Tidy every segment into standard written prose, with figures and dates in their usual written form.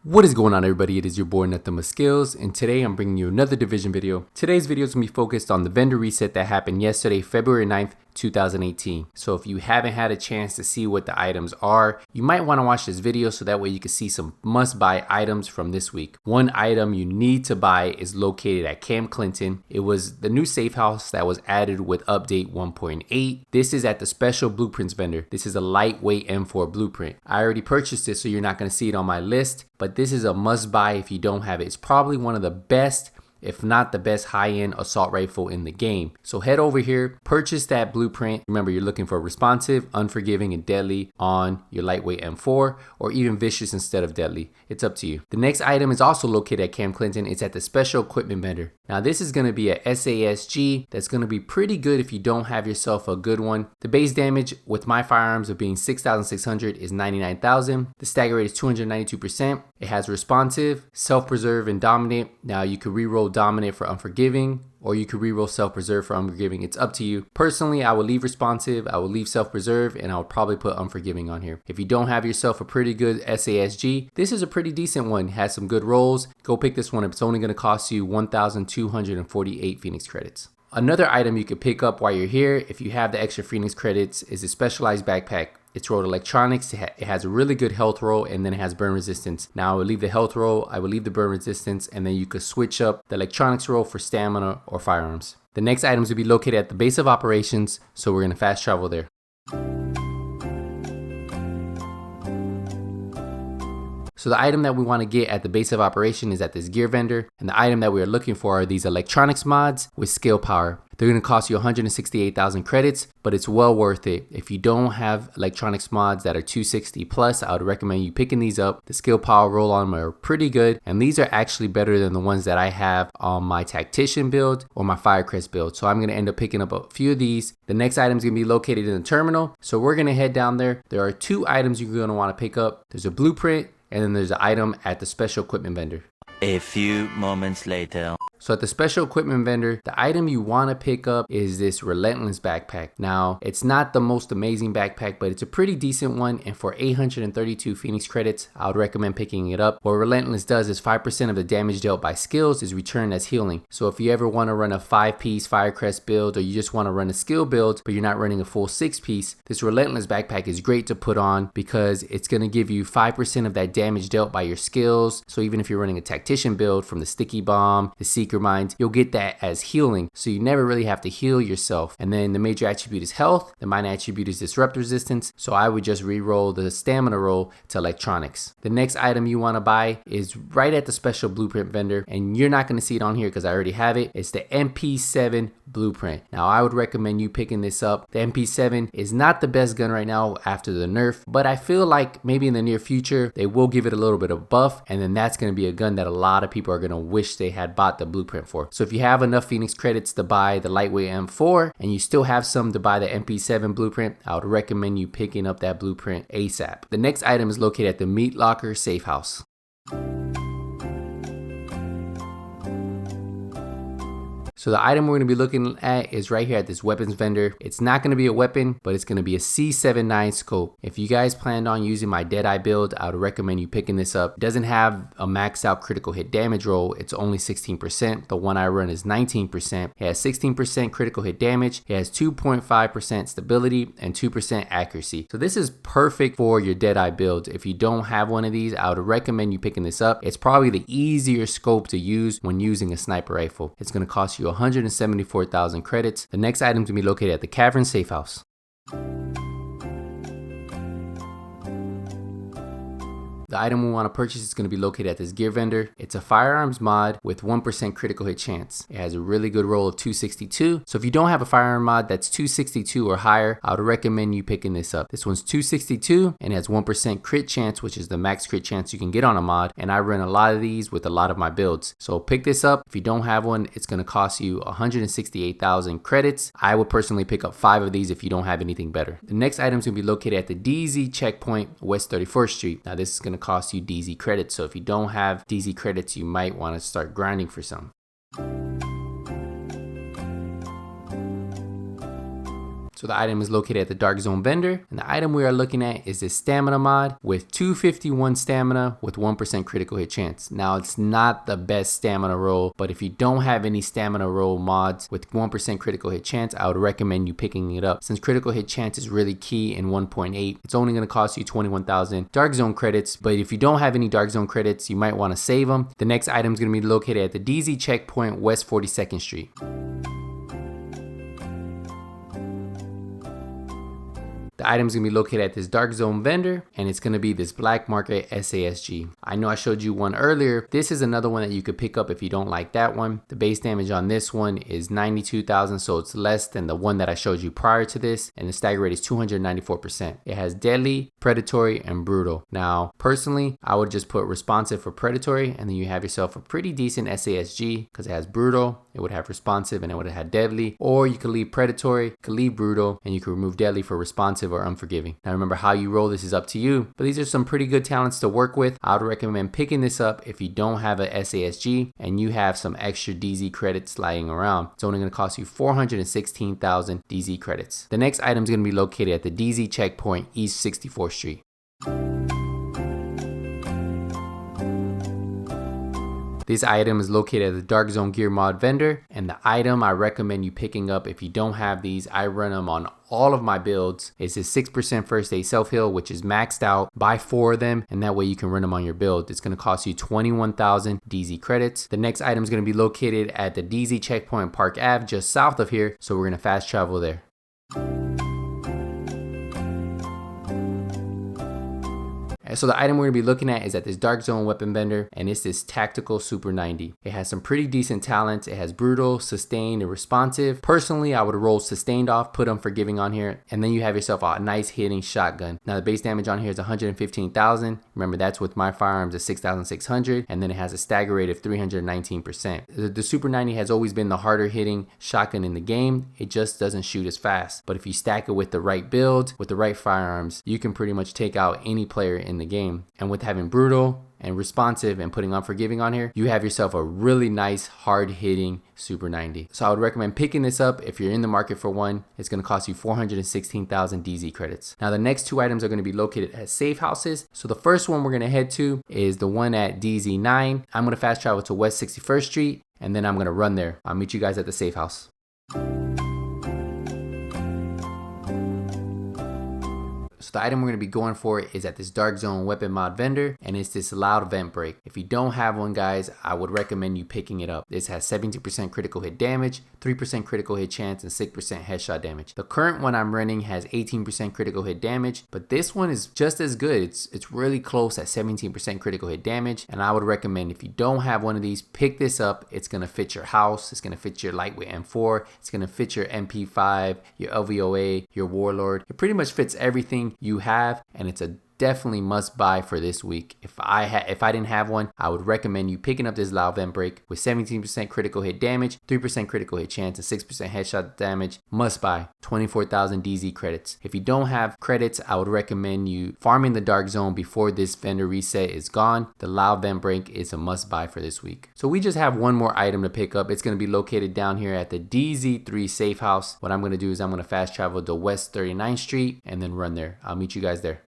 What is going on, everybody? It is your boy Nothing But Skills, and today I'm bringing you another division video. Today's video is going to be focused on the vendor reset that happened yesterday, February 9th, 2018. So if you haven't had a chance to see what the items are, you might want to watch this video so that way you can see some must-buy items from this week. One item you need to buy is located at Camp Clinton. It was the new safe house that was added with update 1.8. This is at the special blueprints vendor. This is a lightweight M4 blueprint. I already purchased this, so you're not going to see it on my list, but this is a must-buy if you don't have it. It's probably one of the best, if not the best, high-end assault rifle in the game. So head over here, purchase that blueprint. Remember, you're looking for responsive, unforgiving, and deadly on your lightweight M4, or even vicious instead of deadly. It's up to you. The next item is also located at Camp Clinton. It's at the special equipment vendor. Now this is going to be a SASG that's going to be pretty good if you don't have yourself a good one. The base damage with my firearms of being 6,600 is 99,000. The stagger rate is 292%. It has responsive, self-preserve, and dominant. Now you could reroll dominant for unforgiving, or you could reroll self-preserve for unforgiving. It's up to you. Personally, I would leave responsive, I would leave self-preserve, and I would probably put unforgiving on here. If you don't have yourself a pretty good SASG, this is a pretty decent one. It has some good rolls. Go pick this one up. It's only going to cost you 1,248 Phoenix credits. Another item you could pick up while you're here, if you have the extra Phoenix credits, is a specialized backpack. It's rolled electronics. It has a really good health roll, and then it has burn resistance. Now I would leave the health roll, I would leave the burn resistance, and then you could switch up the electronics roll for stamina or firearms. The next items will be located at the base of operations, so we're going to fast travel there. So the item that we want to get at the base of operation is at this gear vendor, and the item that we are looking for are these electronics mods with skill power. They're going to cost you 168,000 credits, but it's well worth it. If you don't have electronics mods that are 260 plus, I would recommend you picking these up. The skill power roll on them are pretty good, and these are actually better than the ones that I have on my tactician build or my Firecrest build. So I'm going to end up picking up a few of these. The next item is going to be located in the terminal, so we're going to head down there. There are two items you're going to want to pick up. There's a blueprint, and then there's an item at the special equipment vendor. A few moments later. So at the special equipment vendor, the item you want to pick up is this Relentless Backpack. Now, it's not the most amazing backpack, but it's a pretty decent one, and for 832 Phoenix credits, I would recommend picking it up. What Relentless does is 5% of the damage dealt by skills is returned as healing. So if you ever want to run a 5-piece Firecrest build, or you just want to run a skill build, but you're not running a full 6-piece, this Relentless Backpack is great to put on because it's going to give you 5% of that damage dealt by your skills. So even if you're running a tactician build from the sticky bomb, the seeker mines, you'll get that as healing, so you never really have to heal yourself. And then the major attribute is health, the minor attribute is disrupt resistance, so I would just re-roll the stamina roll to electronics. The next item you want to buy is right at the special blueprint vendor, and you're not going to see it on here because I already have it. It's the MP7 Blueprint. Now I would recommend you picking this up. The MP7 is not the best gun right now after the nerf, but I feel like maybe in the near future they will give it a little bit of buff, and then that's going to be a gun that a lot of people are going to wish they had bought the blueprint for. So if you have enough Phoenix credits to buy the lightweight M4 and you still have some to buy the MP7 Blueprint, I would recommend you picking up that blueprint ASAP. The next item is located at the Meat Locker Safe House. So the item we're going to be looking at is right here at this weapons vendor. It's not going to be a weapon, but it's going to be a C79 scope. If you guys planned on using my Deadeye build, I would recommend you picking this up. It doesn't have a maxed out critical hit damage roll. It's only 16%. The one I run is 19%. It has 16% critical hit damage. It has 2.5% stability and 2% accuracy. So this is perfect for your Deadeye build. If you don't have one of these, I would recommend you picking this up. It's probably the easier scope to use when using a sniper rifle. It's going to cost you 174,000 credits. The next item to be located at the Cavern Safe House. The item we want to purchase is going to be located at this gear vendor. It's a firearms mod with 1% critical hit chance. It has a really good roll of 262. So if you don't have a firearm mod that's 262 or higher, I would recommend you picking this up. This one's 262 and has 1% crit chance, which is the max crit chance you can get on a mod. And I run a lot of these with a lot of my builds. So pick this up. If you don't have one, it's going to cost you 168,000 credits. I would personally pick up 5 of these if you don't have anything better. The next item is going to be located at the DZ checkpoint, West 31st Street. Now this is going to cost you DZ credits, so if you don't have DZ credits, you might want to start grinding for some. So the item is located at the Dark Zone vendor, and the item we are looking at is this stamina mod with 251 stamina with 1% critical hit chance. Now it's not the best stamina roll, but if you don't have any stamina roll mods with 1% critical hit chance, I would recommend you picking it up. Since critical hit chance is really key in 1.8, it's only going to cost you 21,000 Dark Zone credits, but if you don't have any Dark Zone credits, you might want to save them. The next item is going to be located at the DZ checkpoint West 42nd Street. The item is going to be located at this Dark Zone vendor, and it's going to be this black market SASG. I know I showed you one earlier. This is another one that you could pick up if you don't like that one. The base damage on this one is 92,000, so it's less than the one that I showed you prior to this, and the stagger rate is 294%. It has deadly, predatory, and brutal. Now, personally, I would just put responsive for predatory, and then you have yourself a pretty decent SASG because it has brutal, it would have responsive, and it would have had deadly. Or you could leave predatory, you could leave brutal, and you could remove deadly for responsive or unforgiving. Now remember, how you roll this is up to you, but these are some pretty good talents to work with. I would recommend picking this up if you don't have a SASG and you have some extra DZ credits lying around. It's only going to cost you 416,000 DZ credits. The next item is going to be located at the DZ checkpoint East 64th Street. This item is located at the Dark Zone Gear Mod vendor, and the item I recommend you picking up if you don't have these, I run them on all of my builds, is this 6% first aid self-heal, which is maxed out. Buy 4 of them, and that way you can run them on your build. It's going to cost you 21,000 DZ credits. The next item is going to be located at the DZ checkpoint Park Ave, just south of here, so we're going to fast travel there. So the item we're going to be looking at is at this Dark Zone weapon vendor, and it's this Tactical Super 90. It has some pretty decent talents. It has brutal, sustained, and responsive. Personally, I would roll sustained off, put unforgiving on here, and then you have yourself a nice hitting shotgun. Now the base damage on here is 115,000. Remember, that's with my firearms at 6,600, and then it has a stagger rate of 319%. The Super 90 has always been the harder hitting shotgun in the game. It just doesn't shoot as fast. But if you stack it with the right build, with the right firearms, you can pretty much take out any player in the game. And with having brutal and responsive and putting unforgiving on here, you have yourself a really nice hard hitting Super 90. So I would recommend picking this up if you're in the market for one. It's going to cost you 416,000 DZ credits. Now the next 2 items are going to be located at safe houses. So the first one we're going to head to is the one at DZ9. I'm going to fast travel to West 61st Street, and then I'm going to run there. I'll meet you guys at the safe house. So the item we're going to be going for is at this Dark Zone weapon mod vendor, and it's this loud vent break. If you don't have one, guys, I would recommend you picking it up. This has 17% critical hit damage, 3% critical hit chance, and 6% headshot damage. The current one I'm running has 18% critical hit damage, but this one is just as good. It's really close at 17% critical hit damage, and I would recommend if you don't have one of these, pick this up. It's going to fit your house. It's going to fit your lightweight M4. It's going to fit your MP5, your LVOA, your Warlord. It pretty much fits everything you have, and it's a definitely must buy for this week. If I didn't have one, I would recommend you picking up this loud vent break with 17% critical hit damage, 3% critical hit chance, and 6% headshot damage. Must buy. 24,000 DZ credits. If you don't have credits, I would recommend you farming the Dark Zone before this vendor reset is gone. The loud vent break is a must buy for this week. So we just have one more item to pick up. It's going to be located down here at the DZ3 safe house. What I'm going to do is I'm going to fast travel to West 39th Street and then run there. I'll meet you guys there.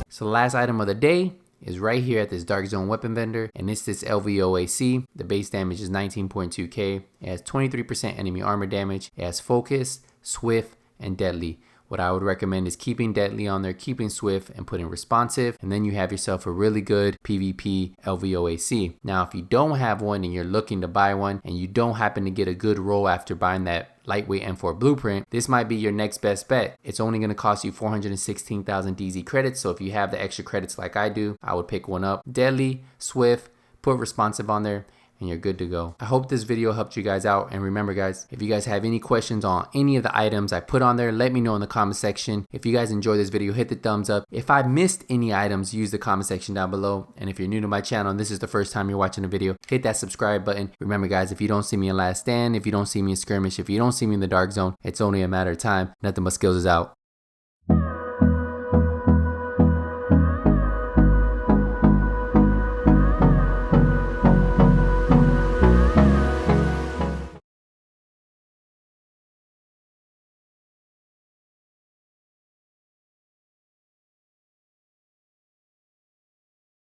So the last item of the day is right here at this Dark Zone weapon vendor, and it's this LVOA-C. The base damage is 19.2k. It has 23% enemy armor damage. It has focus, swift, and deadly. What I would recommend is keeping deadly on there, keeping swift, and putting responsive, and then you have yourself a really good PvP LVOA-C. Now, if you don't have one and you're looking to buy one, and you don't happen to get a good roll after buying that lightweight M4 blueprint, this might be your next best bet. It's only going to cost you 416,000 DZ credits, so if you have the extra credits like I do, I would pick one up. Deadly, swift, put responsive on there, and you're good to go. I hope this video helped you guys out, and remember guys, if you guys have any questions on any of the items I put on there, let me know in the comment section. If you guys enjoyed this video, hit the thumbs up. If I missed any items, use the comment section down below, and if you're new to my channel and this is the first time you're watching a video, hit that subscribe button. Remember guys, if you don't see me in Last Stand, if you don't see me in Skirmish, if you don't see me in the Dark Zone, it's only a matter of time. Nothing but skills is out.